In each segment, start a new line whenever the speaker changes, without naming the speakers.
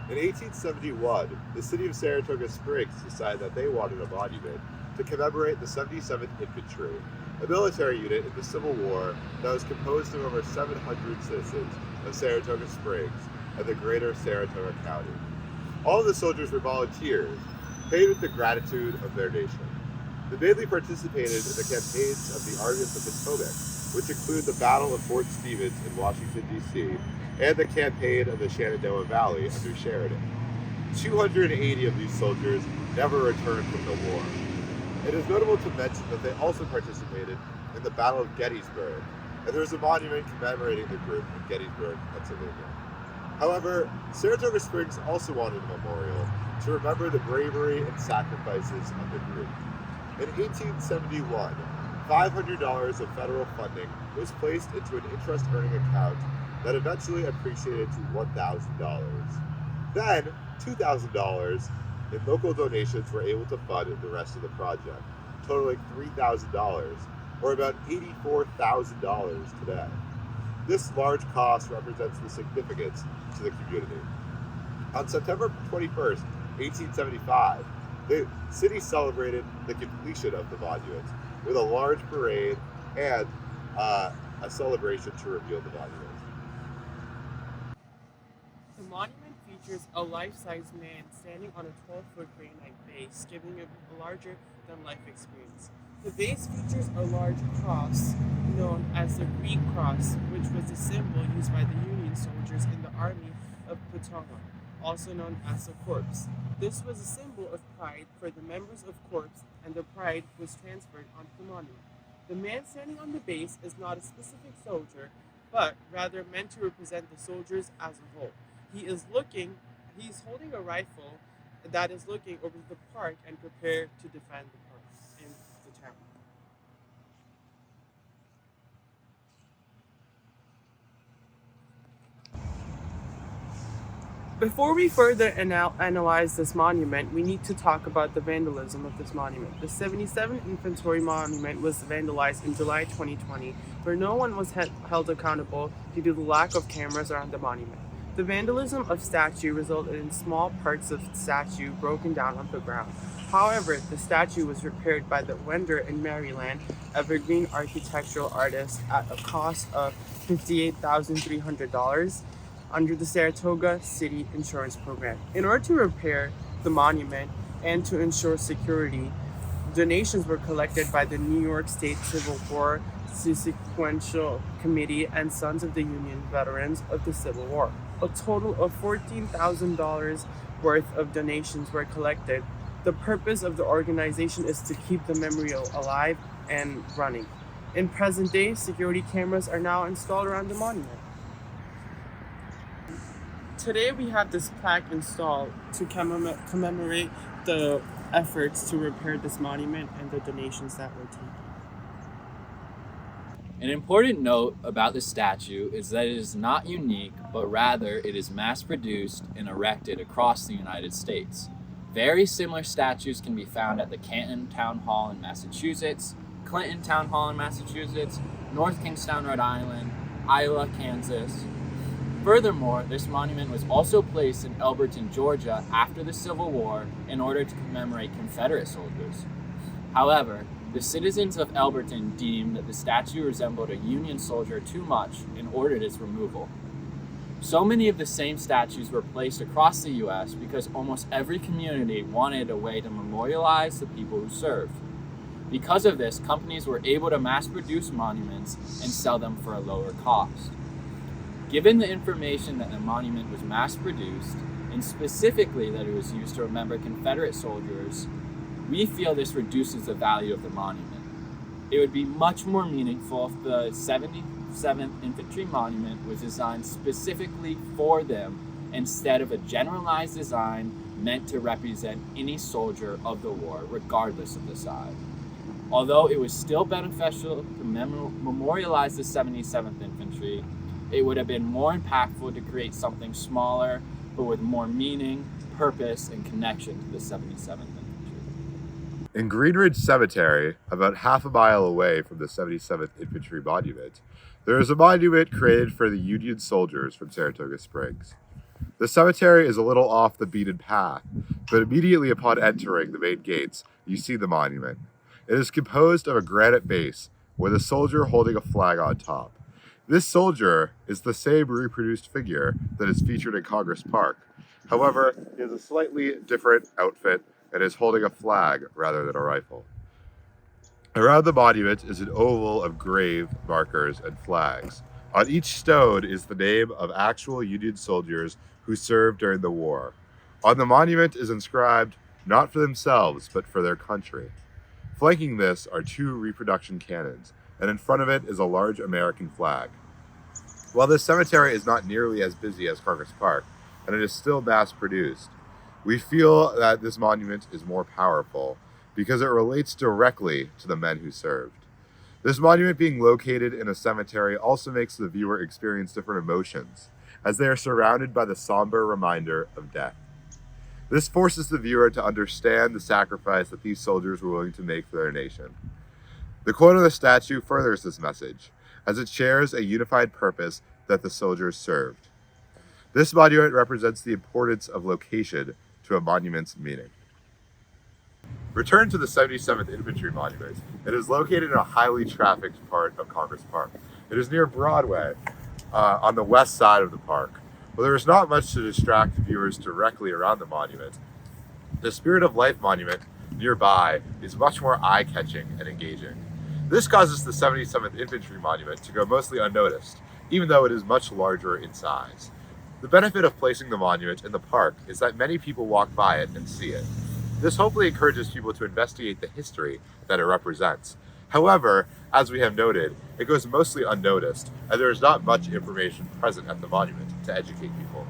In 1871, the city of Saratoga Springs decided that they wanted a monument to commemorate the 77th Infantry, a military unit in the Civil War that was composed of over 700 citizens of Saratoga Springs and the greater Saratoga County. All of the soldiers were volunteers, paid with the gratitude of their nation. They mainly participated in the campaigns of the Army of the Potomac, which include the Battle of Fort Stevens in Washington, D.C., and the campaign of the Shenandoah Valley under Sheridan. 280 of these soldiers never returned from the war. It is notable to mention that they also participated in the Battle of Gettysburg, and there is a monument commemorating the group in Gettysburg, Pennsylvania. However, Saratoga Springs also wanted a memorial to remember the bravery and sacrifices of the group. In 1871, $500 of federal funding was placed into an interest-earning account that eventually appreciated to $1,000. Then, $2,000 in local donations were able to fund the rest of the project, totaling $3,000, or about $84,000 today. This large cost represents the significance to the community. On September 21st, 1875, the city celebrated the completion of the monument with a large parade and a celebration to reveal the monument.
The monument features a life-size man standing on a 12-foot granite base, giving a larger-than-life experience. The base features a large cross, known as the Greek Cross, which was the symbol used by the Union soldiers in the Army of Potomac, also known as the Corps. This was a symbol of pride for the members of Corps, and the pride was transferred onto the monument. The man standing on the base is not a specific soldier, but rather meant to represent the soldiers as a whole. He is looking, he's holding a rifle that is looking over the park and prepared to defend the park and the town. Before we further analyze this monument, we need to talk about the vandalism of this monument. The 77th Infantry Monument was vandalized in July 2020, where no one was held accountable due to the lack of cameras around the monument. The vandalism of statue resulted in small parts of statue broken down on the ground. However, the statue was repaired by the vendor in Maryland, Evergreen architectural artist, at a cost of $58,300 under the Saratoga City Insurance Program. In order to repair the monument and to ensure security, donations were collected by the New York State Civil War Sequential Committee and Sons of the Union Veterans of the Civil War. A total of $14,000 worth of donations were collected. The purpose of the organization is to keep the memorial alive and running. In present day, security cameras are now installed around the monument. Today we have this plaque installed to commemorate the efforts to repair this monument and the donations that were taken.
An important note about the statue is that it is not unique, but rather it is mass-produced and erected across the United States. Very similar statues can be found at the Canton Town Hall in Massachusetts, Clinton Town Hall in Massachusetts, North Kingstown, Rhode Island, Iowa, Kansas. Furthermore, this monument was also placed in Elberton, Georgia after the Civil War in order to commemorate Confederate soldiers. However, the citizens of Elberton deemed that the statue resembled a Union soldier too much and ordered its removal. So many of the same statues were placed across the U.S. because almost every community wanted a way to memorialize the people who served. Because of this, companies were able to mass-produce monuments and sell them for a lower cost. Given the information that the monument was mass-produced, and specifically that it was used to remember Confederate soldiers, we feel this reduces the value of the monument. It would be much more meaningful if the 77th Infantry Monument was designed specifically for them instead of a generalized design meant to represent any soldier of the war, regardless of the side. Although it was still beneficial to memorialize the 77th Infantry, it would have been more impactful to create something smaller, but with more meaning, purpose, and connection to the 77th Infantry.
In Greenridge Cemetery, about half a mile away from the 77th Infantry Monument, there is a monument created for the Union soldiers from Saratoga Springs. The cemetery is a little off the beaten path, but immediately upon entering the main gates, you see the monument. It is composed of a granite base with a soldier holding a flag on top. This soldier is the same reproduced figure that is featured in Congress Park. However, he has a slightly different outfit and is holding a flag rather than a rifle. Around the monument is an oval of grave markers and flags. On each stone is the name of actual Union soldiers who served during the war. On the monument is inscribed, not for themselves, but for their country. Flanking this are 2 reproduction cannons, and in front of it is a large American flag. While this cemetery is not nearly as busy as Congress Park, and it is still mass-produced, we feel that this monument is more powerful because it relates directly to the men who served. This monument being located in a cemetery also makes the viewer experience different emotions, as they are surrounded by the somber reminder of death. This forces the viewer to understand the sacrifice that these soldiers were willing to make for their nation. The quote on the statue furthers this message, as it shares a unified purpose that the soldiers served. This monument represents the importance of location to a monument's meaning. Return to the 77th Infantry Monument. It is located in a highly trafficked part of Congress Park. It is near Broadway, on the west side of the park. While there is not much to distract viewers directly around the monument, the Spirit of Life Monument nearby is much more eye-catching and engaging. This causes the 77th Infantry Monument to go mostly unnoticed, even though it is much larger in size. The benefit of placing the monument in the park is that many people walk by it and see it. This hopefully encourages people to investigate the history that it represents. However, as we have noted, it goes mostly unnoticed, and there is not much information present at the monument to educate people.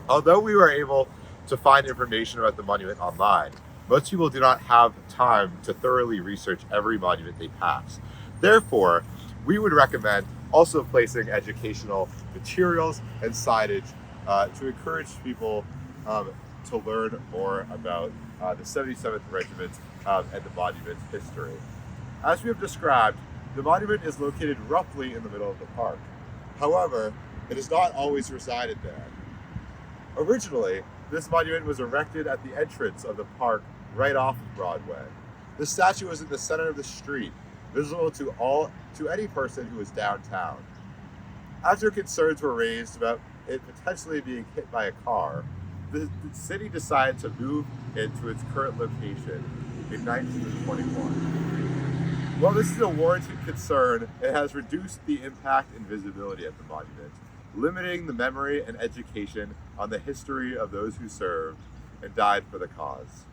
Although we were able to find information about the monument online, most people do not have time to thoroughly research every monument they pass. Therefore, we would recommend also placing educational materials and signage to encourage people to learn more about the 77th Regiment and the monument's history. As we have described, the monument is located roughly in the middle of the park. However, it has not always resided there. Originally, this monument was erected at the entrance of the park right off of Broadway. The statue was in the center of the street, visible to any person who was downtown. After concerns were raised about it potentially being hit by a car, the city decided to move it to its current location in 1921. While this is a warranted concern, it has reduced the impact and visibility of the monument, limiting the memory and education on the history of those who served and died for the cause.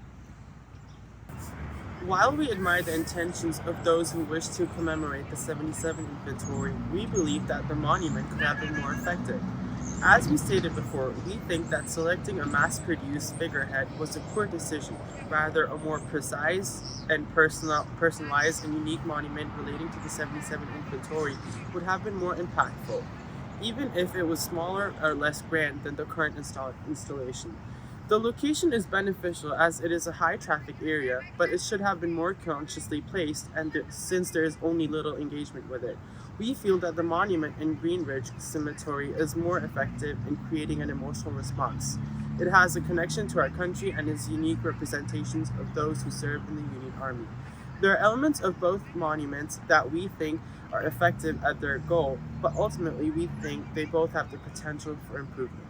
While we admire the intentions of those who wish to commemorate the 77th Infantry, we believe that the monument could have been more effective. As we stated before, we think that selecting a mass-produced figurehead was a poor decision. Rather, a more precise and personalized and unique monument relating to the 77th Infantry would have been more impactful, even if it was smaller or less grand than the current installation. The location is beneficial as it is a high-traffic area, but it should have been more consciously placed, and since there is only little engagement with it. We feel that the monument in Greenridge Cemetery is more effective in creating an emotional response. It has a connection to our country and is unique representations of those who served in the Union Army. There are elements of both monuments that we think are effective at their goal, but ultimately we think they both have the potential for improvement.